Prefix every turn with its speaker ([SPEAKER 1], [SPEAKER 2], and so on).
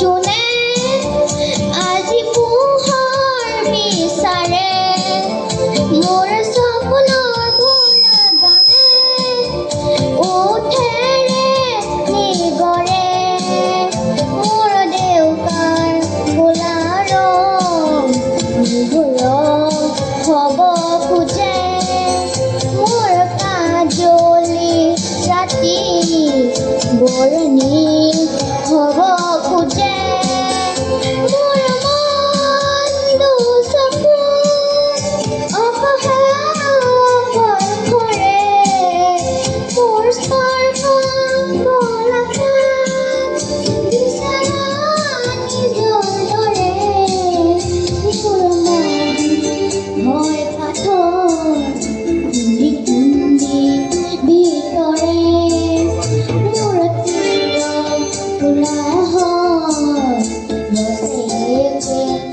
[SPEAKER 1] যোনে আজি পোহৰ বিচাৰে মোৰ সপোনৰ ভৰা গানে উঠেৰে নিগৰে মোৰ দেউকাৰ গোলাৰ হ'ব খোজে মোৰ কাজলি ৰাতি বৰণি হ'ব খোজে মোৰ মন দুচকুৰ অপহাৰে মোৰ স্পৰ্শন গোলাঘাট বিচাৰা নিজৰ দৰে মোৰ মন হয় পাথৰ খুন্দি খুন্দি ভিতৰে মোৰ তীৰ ফুলা হয় বছেৰেকে